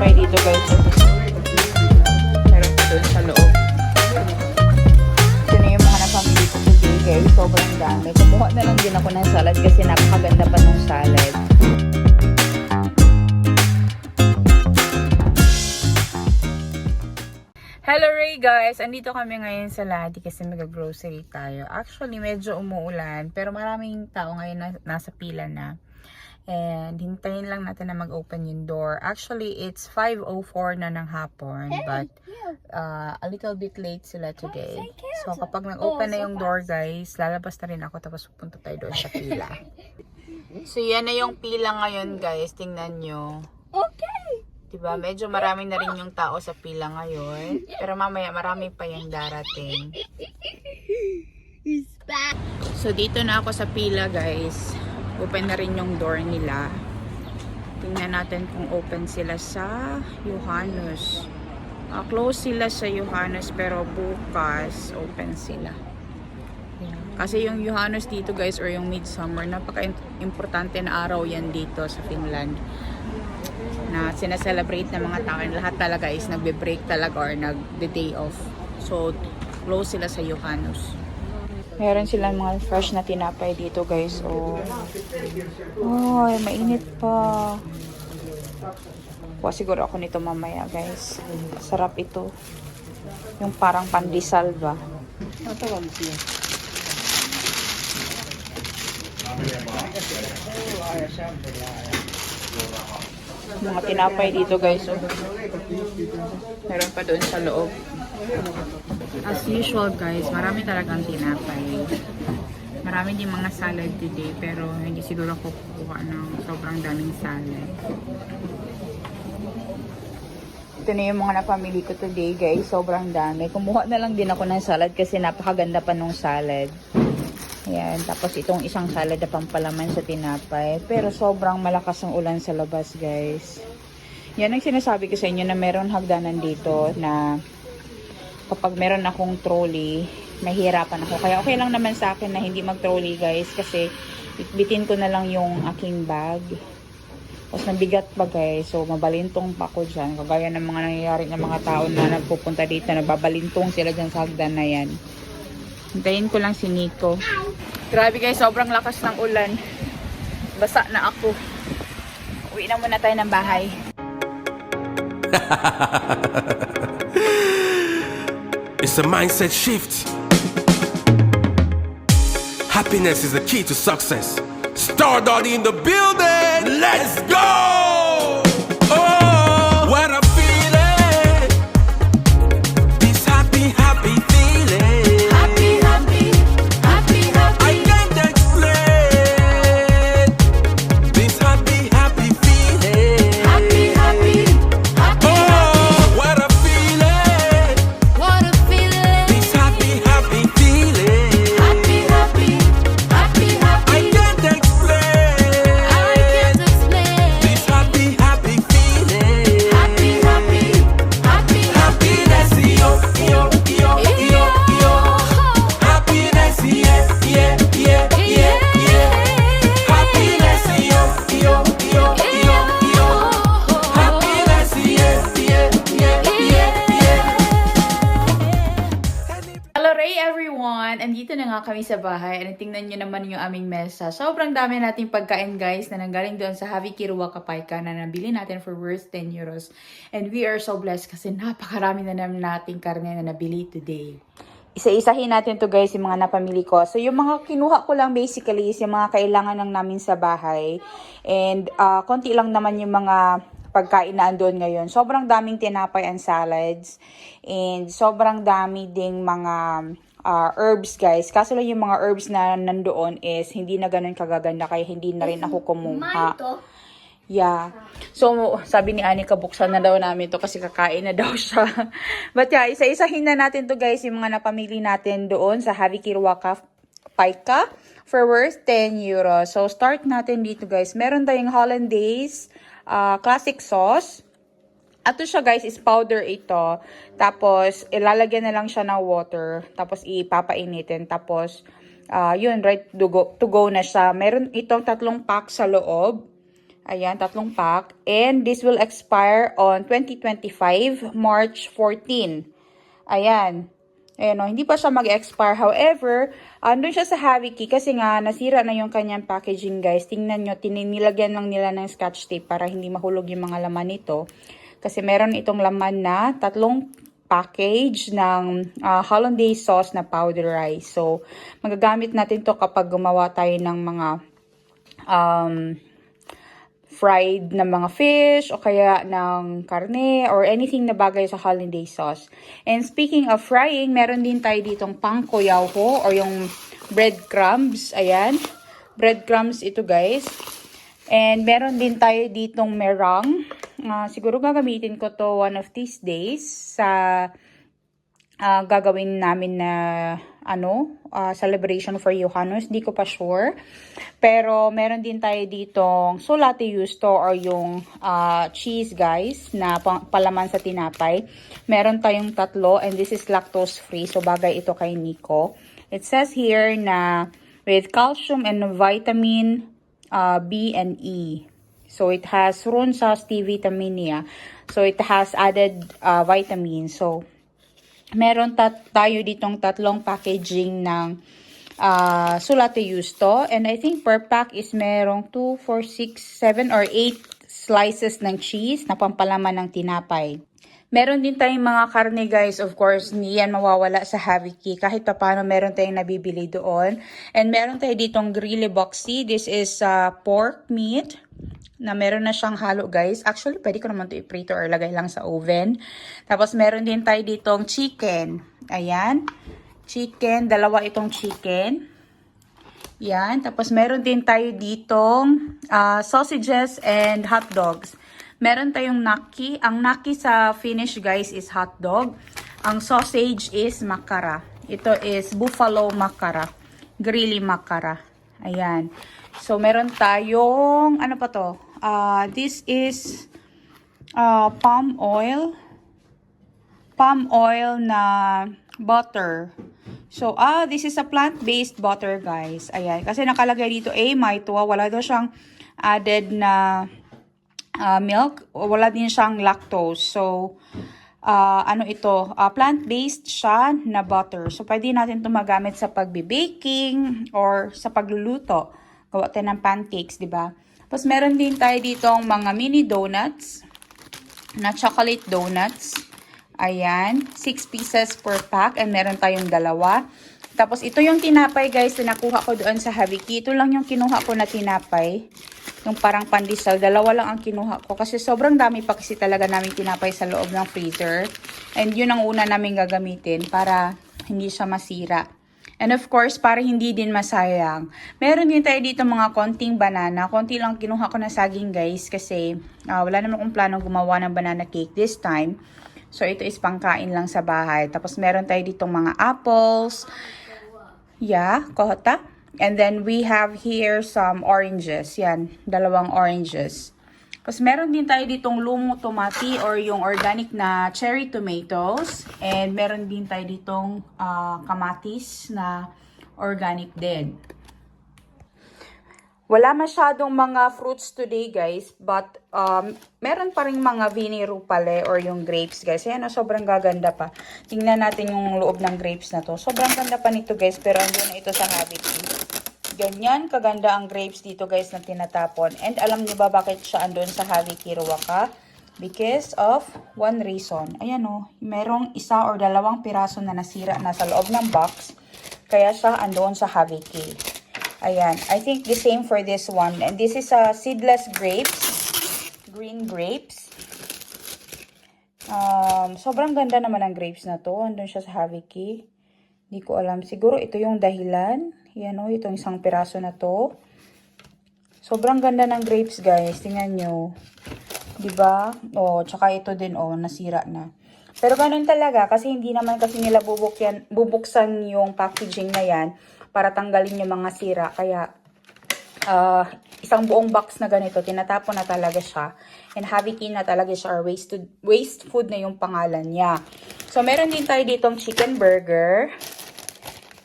tinapay dito guys. Meron pa doon sa loob. Ito na yung mga napamili ko today guys. Sobrang dami. Kumuha na lang din ako ng salad kasi napakaganda pa ng salad. Hello Ray guys! Andito kami ngayon sa Ladi kasi mag-grocery tayo. Actually, medyo umuulan pero maraming tao ngayon na nasa pila na. And hintayin lang natin na mag-open yung door. Actually, it's 5:04 na ng hapon but a little bit late sila today. So kapag nag-open na yung door guys, lalabas na rin ako tapos pupunta tayo doon sa pila. So yan na yung pila ngayon guys. Tingnan nyo. Okay! Diba? Medyo marami na rin yung tao sa pila ngayon. Pero mamaya marami pa yung darating. So dito na ako sa pila guys. Open na rin yung door nila. Tingnan natin kung open sila sa Johannes. Close sila sa Johannes pero bukas open sila. Kasi yung Johannes dito guys or yung Midsummer, napaka-importante na araw yan dito sa Finland. Na sinaselebrate ng mga tao. Lahat talaga is nagbe-break talaga or nagde-day off. So, close sila sa Johannes. Meron silang mga fresh na tinapay dito guys. Oh, mainit pa. Kuha siguro ako nito mamaya guys. Sarap ito. Yung parang pandesal ba? Mga tinapay dito guys. Oh. Meron pa doon sa loob. As usual guys, marami talagang tinapay. Marami din mga salad today pero hindi siguro ako kukuha ng sobrang daming salad. Ito na yung mga napamili ko today guys. Sobrang dami. Kumuha na lang din ako ng salad kasi napakaganda pa nung salad. Ayan, tapos itong isang salad na pampalaman sa tinapay. Pero sobrang malakas ang ulan sa labas, guys. Yan ang sinasabi ko sa inyo na meron hagdanan dito na kapag meron akong trolley, mahihirapan ako. Kaya okay lang naman sa akin na hindi mag-trolley, guys. Kasi bitbitin ko na lang yung aking bag. Tapos nabigat pa, guys. So, mabalintong pa ako dyan. Kagaya ng mga nangyayari ng mga tao na nagpupunta dito, nagbabalintong sila dyan sa hagdan na yan. Hintayin ko lang si Nico. Grabe guys, sobrang lakas ng ulan. Basa na ako. Uwi na muna tayo ng bahay. It's a mindset shift. Happiness is the key to success. Stardust in the building. Let's go! Oh, what a feeling. This happy, happy feeling. Andito na nga kami sa bahay at tingnan nyo naman yung aming mesa. Sobrang dami nating pagkain guys na nanggaling doon sa Havi Kirwa Kapayka na nabili natin for worth 10 euros. And we are so blessed kasi napakarami na naman nating karne na nabili today. Isa-isahin natin to guys yung mga napamili ko. So yung mga kinuha ko lang basically is yung mga kailangan lang namin sa bahay. And konti lang naman yung mga pagkain na andun ngayon. Sobrang daming tinapay and salads. And sobrang dami ding mga herbs guys. Kaso lang yung mga herbs na nandoon is hindi na ganun kagaganda kaya hindi na rin ako kumuha. Yeah. So, sabi ni Anika, buksan na daw namin to kasi kakain na daw siya. But yeah, isa-isahin na natin to guys yung mga napamili natin doon sa Havi Kirwa Kapayka for worth 10 euros. So, start natin dito guys. Meron tayong Hollandaise classic sauce. Ato siya guys is powder ito. Tapos ilalagyan na lang siya ng water. Tapos ipapainitin. Tapos yun, right to go na siya. Meron itong 3 pack sa loob. Ayan, 3 pack. And this will expire on 2025, March 14. Ayan. Ayan o, hindi pa siya mag-expire. However, andun siya sa Haviki kasi nga nasira na yung kanyang packaging guys. Tingnan nyo, nilagyan lang nila ng scotch tape para hindi mahulog yung mga laman nito. Kasi meron itong laman na 3 package ng hollandaise sauce na powder rice. So, magagamit natin to kapag gumawa tayo ng mga fried na mga fish o kaya ng karne or anything na bagay sa hollandaise sauce. And speaking of frying, meron din tayo ditong pangkoyawho or yung breadcrumbs. Ayan. Breadcrumbs ito guys. And meron din tayo ditong meringue. Siguro gagamitin ko to one of these days sa gagawin namin na celebration for Johannes. Di ko pa sure. Pero meron din tayo ditong Solate Justo or yung cheese guys na palaman sa tinapay. Meron tayong 3 and this is lactose free. So bagay ito kay Nico. It says here na with calcium and vitamin B and E. So it has Runsa Stevia. So it has added vitamins. So meron tayo ditong 3 packaging ng Solate Justo. And I think per pack is merong 2, 4, 6, 7 or 8 slices ng cheese na pampalaman ng tinapay. Meron din tayong mga karne guys, of course, hindi yan mawawala sa Haviki. Kahit pa paano meron tayong nabibili doon. And meron tayo ditong grille boxy. This is pork meat na meron na siyang halo guys. Actually, pwede ko naman ito i-prito or lagay lang sa oven. Tapos meron din tayo ditong chicken. Ayan. Chicken, 2 itong chicken. Yan. Tapos meron din tayo ditong sausages and hot dogs. Meron tayong naki. Ang naki sa Finnish guys is hot dog. Ang sausage is makara. Ito is buffalo makara. Grilly makara. Ayan. So meron tayong, ano pa to? This is palm oil. Palm oil na butter. So, this is a plant-based butter, guys. Ayan. Kasi nakalagay dito, maituwa. Wala daw siyang added na milk. Wala din siyang lactose. So, ano ito? Plant-based siya na butter. So, pwede natin ito magamit sa pagbe-baking or sa pagluluto. Gawa tayo ng pancakes, di ba? Tapos, meron din tayo ditong mga mini donuts na chocolate donuts. Ayan, 6 pieces per pack and meron tayong 2. Tapos ito yung tinapay guys na nakuha ko doon sa Haviki. Ito lang yung kinuha ko na tinapay. Yung parang pandesal, 2 lang ang kinuha ko. Kasi sobrang dami pa kasi talaga namin tinapay sa loob ng freezer. And yun ang una namin gagamitin para hindi siya masira. And of course, para hindi din masayang. Meron din tayo dito mga konting banana. Konti lang kinuha ko na saging guys kasi wala naman akong planong gumawa ng banana cake this time. So, ito is pangkain lang sa bahay. Tapos, meron tayo ditong mga apples. Yeah, kohota. And then, we have here some oranges. Yan, 2 oranges. Tapos, meron din tayo ditong lumong tomati or yung organic na cherry tomatoes. And meron din tayo ditong kamatis na organic din. Wala masyadong mga fruits today, guys. But, meron pa rin mga vini rupale or yung grapes, guys. Ayan, sobrang gaganda pa. Tingnan natin yung loob ng grapes na to. Sobrang ganda pa nito, guys. Pero andun na ito sa Haviki. Ganyan kaganda ang grapes dito, guys, na tinatapon. And alam niyo ba bakit siya andun sa Haviki Ruwaka? Because of one reason. Ayan, merong 1 or 2 piraso na nasira na sa loob ng box. Kaya siya andun sa Haviki. Ayan, I think the same for this one. And this is seedless grapes. Green grapes. Sobrang ganda naman ang grapes na to. Andun siya sa Haviki. Hindi ko alam. Siguro ito yung dahilan. Yan itong 1 piraso na to. Sobrang ganda ng grapes, guys. Tingnan nyo. Diba? Tsaka ito din, nasira na. Pero ganun talaga. Kasi hindi naman kasi nila bubuksan yung packaging na yan para tanggalin yung mga sira. Kaya, 1 buong box na ganito, tinatapon na talaga siya. And Haviki na talaga siya, or waste food na yung pangalan niya. So, meron din tayo ditong chicken burger.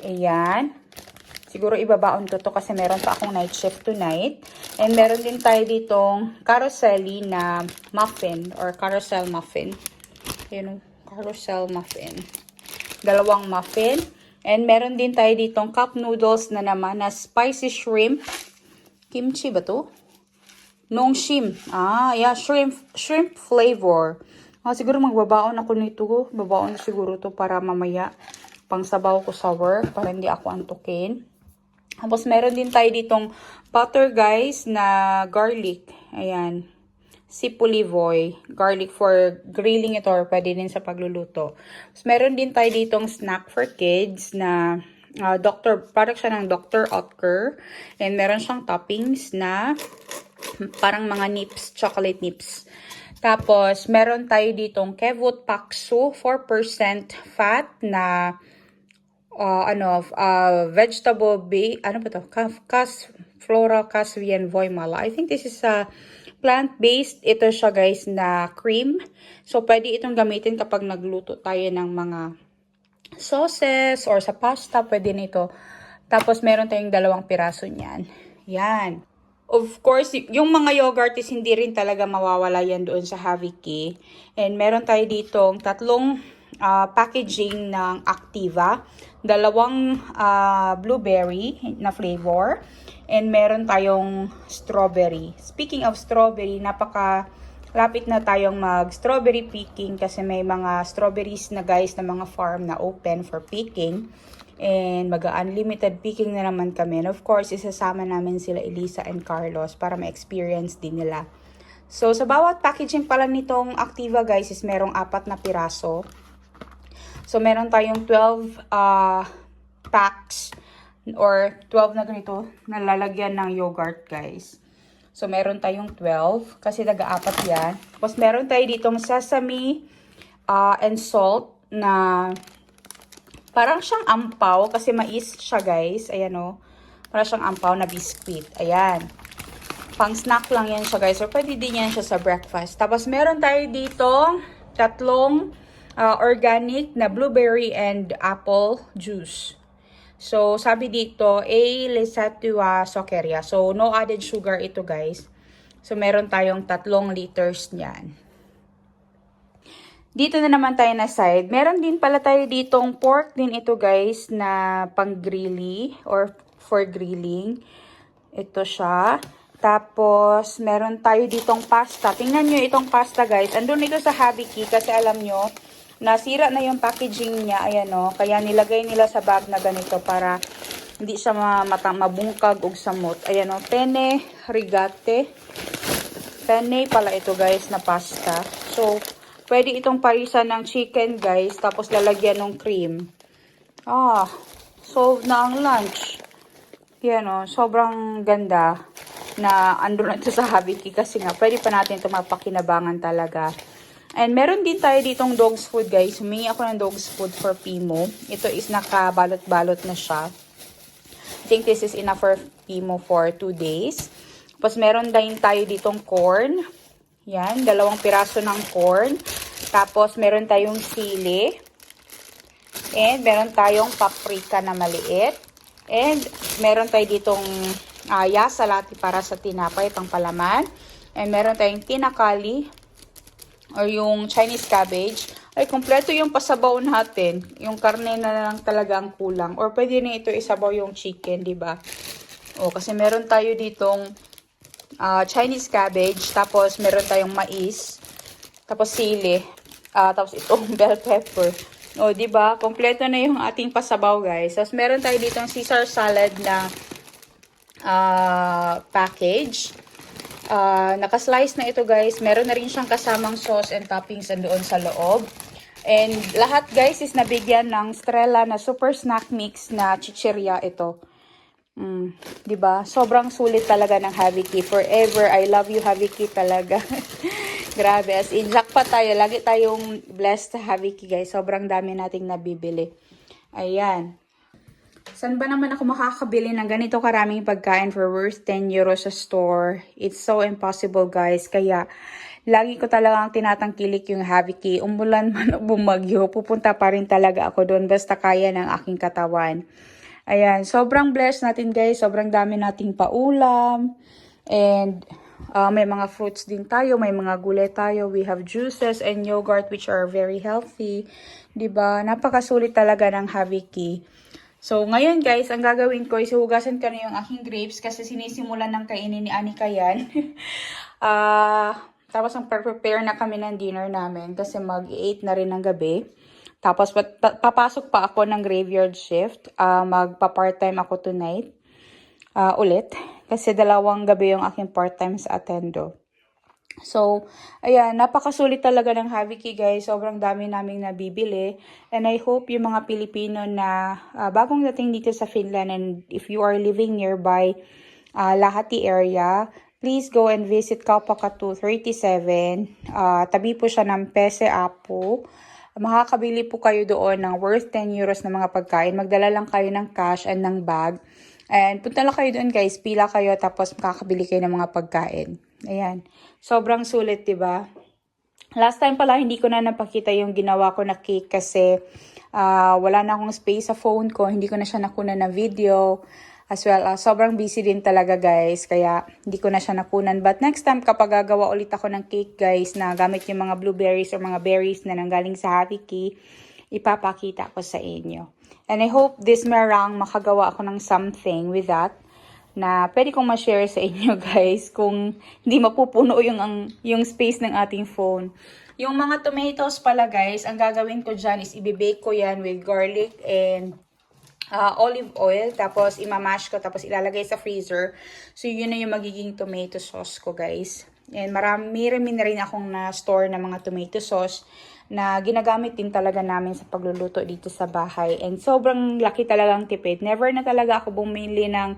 Ayan. Siguro ibabaon ko to kasi meron pa akong night shift tonight. And meron din tayo ditong carousel na muffin or carousel muffin. Yun, carousel muffin. Dalawang muffin. And meron din tayo ditong cup noodles na naman na spicy shrimp. Kimchi ba to? Nongshim. Yeah, shrimp flavor. Siguro magbabaon ako nito. Babaon siguro to para mamaya pangsabaw ko sour para hindi ako antukin. Tapos meron din tayo ditong butter guys na garlic. Ayan. Sipulivoy. Garlic for grilling ito or pwede din sa pagluluto. Tapos meron din tayo ditong snack for kids na product siya ng Dr. Oetker. And meron siyang toppings na parang mga nips, chocolate nips. Tapos meron tayo ditong Kevot Paksu, 4% fat na vegetable ano ba to? Flora Casvian Voimala. I think this is a plant-based. Ito siya guys na cream. So pwede itong gamitin kapag nagluto tayo ng mga sauces or sa pasta, pwede nito. Tapos meron tayong 2 piraso niyan. Yan. Of course, yung mga yogurt is hindi rin talaga mawawala yan doon sa Haviki. And meron tayo ditong 3 packaging ng Activa, 2 blueberry na flavor, and meron tayong strawberry. Speaking of strawberry, lapit na tayong mag-strawberry picking kasi may mga strawberries na guys na mga farm na open for picking. And mag-unlimited picking na naman kami. And of course, isasama namin sila Elisa and Carlos para ma-experience din nila. So, sa bawat packaging pala nitong Activa guys is merong 4 na piraso. So, meron tayong 12 packs or 12 na ganito na lalagyan ng yogurt guys. So, meron tayong 12 kasi taga-4 yan. Tapos, meron tayo ditong sesame and salt na parang siyang ampaw kasi mais siya guys. Ayan o. Parang siyang ampaw na biscuit. Ayan. Pang snack lang yan siya guys. Or pwede din yan siya sa breakfast. Tapos meron tayo dito 3 organic na blueberry and apple juice. So sabi dito, A. Lesatua Sokeria. So no added sugar ito guys. So meron tayong 3 liters niyan. Dito na naman tayo na side. Meron din pala tayo ditong pork din ito guys na pang grilly or for grilling. Ito siya. Tapos meron tayo ditong pasta. Tingnan nyo itong pasta guys. Andun ito sa Haviki kasi alam nyo nasira na yung packaging niya. Ayan o. Kaya nilagay nila sa bag na ganito para hindi siya mabungkag o samot. Ayan o. Penne rigate. Penne pala ito guys na pasta. So pwede itong parisan ng chicken guys, tapos lalagyan ng cream. Solve na ang lunch. Yan o, sobrang ganda na andun ito sa Haviki kasi nga, pwede pa natin ito mapakinabangan talaga. And meron din tayo ditong dog's food guys. Humingi ako ng dog's food for Pimo. Ito is nakabalot-balot na siya. I think this is enough for Pimo for 2 days. Tapos meron din tayo ditong corn. Yan, 2 piraso ng corn. Tapos, meron tayong sili. And, meron tayong paprika na maliit. And, meron tayo ditong yasalati para sa tinapay, pang palaman. And, meron tayong tinakali or yung Chinese cabbage. Ay, kompleto yung pasabaw natin. Yung karne na lang talaga ang kulang. Or, pwede na ito isabaw yung chicken, diba? Kasi meron tayo ditong Chinese cabbage, tapos meron tayong mais, tapos sili, tapos itong bell pepper. Diba? Kompleto na yung ating pasabaw, guys. Tapos meron tayo ditong Caesar salad na package. Nakaslice na ito, guys. Meron na rin siyang kasamang sauce and toppings doon sa loob. And lahat, guys, is nabigyan ng Strella na super snack mix na chichirya ito. Diba? Sobrang sulit talaga ng Haviki. Forever, I love you Haviki talaga. Grabe, as in, jackpot tayo. Lagi tayong blessed sa Haviki, guys. Sobrang dami nating nabibili. Ayan. Saan ba naman ako makakabili ng ganito karaming pagkain for worth 10 euros sa store? It's so impossible, guys. Kaya, lagi ko talagang tinatangkilik yung Haviki. Umulan man o bumagyo, pupunta pa rin talaga ako doon basta kaya ng aking katawan. Ayan, sobrang blessed natin guys. Sobrang dami nating paulam. And may mga fruits din tayo. May mga gulay tayo. We have juices and yogurt which are very healthy. 'Di ba? Napakasulit talaga ng Haviki. So, ngayon guys, ang gagawin ko is hugasan ko na yung aking grapes kasi sinisimulan ng kainin ni Anika yan. Tapos ang prepare na kami ng dinner namin kasi mag-8 na rin ng gabi. Tapos papasok pa ako ng graveyard shift. Magpa-part-time ako tonight ulit. Kasi 2 gabi yung aking part-time sa Attendo. So, ayan, napakasulit talaga ng Haviki guys. Sobrang dami naming nabibili. And I hope yung mga Pilipino na bagong dating dito sa Finland and if you are living nearby Lahati area, please go and visit Kaupakatu 37. Tabi po siya ng Pese Apo. Makakabili po kayo doon ng worth 10 euros na mga pagkain. Magdala lang kayo ng cash and ng bag. And punta lang kayo doon guys, pila kayo tapos makakabili kayo ng mga pagkain. Ayan. Sobrang sulit, 'di ba? Last time pala hindi ko na napakita yung ginawa ko na cake kasi wala na akong space sa phone ko, hindi ko na siya nakuna na video. As well, sobrang busy din talaga guys, kaya hindi ko na siya nakunan. But next time kapag gagawa ulit ako ng cake guys na gamit yung mga blueberries or mga berries na nanggaling sa Haviki, ipapakita ko sa inyo. And I hope this meringue makagawa ako ng something with that na pwede kong ma-share sa inyo guys kung hindi mapupuno yung space ng ating phone. Yung mga tomatoes pala guys, ang gagawin ko dyan is ibibake ko yan with garlic and olive oil. Tapos imamash ko, tapos ilalagay sa freezer. So yun na yung magiging tomato sauce ko guys. And marami na rin akong na-store na mga tomato sauce na ginagamit din talaga namin sa pagluluto dito sa bahay. And sobrang laki talagang tipid. Never na talaga ako bumili ng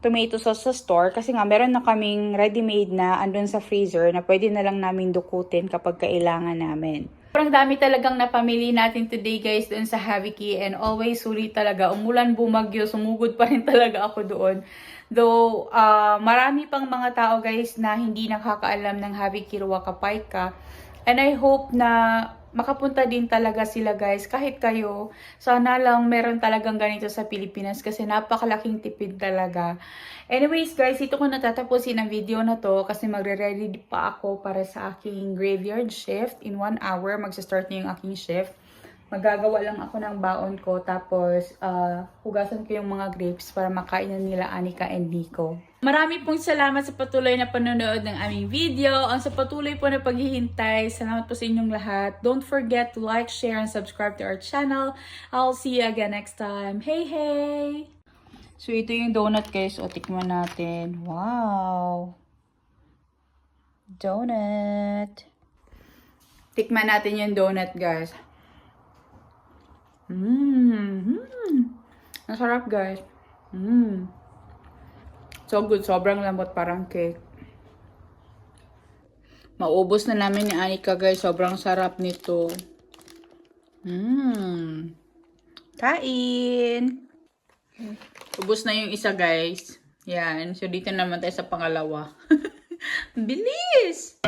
tomato sauce sa store kasi nga meron na kaming ready-made na andun sa freezer na pwede na lang namin dukutin kapag kailangan namin. Sobrang dami talagang napamili natin today guys doon sa Haviki and always sulit talaga. Umulan, bumagyo, sumugod pa rin talaga ako doon. Though marami pang mga tao guys na hindi nakakaalam ng Haviki Ruakapayka. And I hope na makapunta din talaga sila guys. Kahit kayo, sana lang meron talagang ganito sa Pilipinas kasi napakalaking tipid talaga. Anyways guys, ito ko natatapusin ang video na to kasi magre-ready pa ako para sa aking graveyard shift. In 1 hour, magsa-start na yung aking shift. Magagawa lang ako ng baon ko tapos hugasan ko yung mga grapes para makain na nila Anika and Nico. Marami pong salamat sa patuloy na panonood ng aming video. Ang sa patuloy po na paghihintay, salamat po sa inyong lahat. Don't forget to like, share, and subscribe to our channel. I'll see you again next time. Hey, hey! So, ito yung donut guys. O, tikman natin. Wow! Donut! Tikman natin yung donut guys. Ang sarap guys. So good. Sobrang lambot, parang cake. Maubos na namin ni Anika guys. Sobrang sarap nito. Kain! Ubos na yung isa guys. Yan. So dito naman tayo sa pangalawa. Bilis!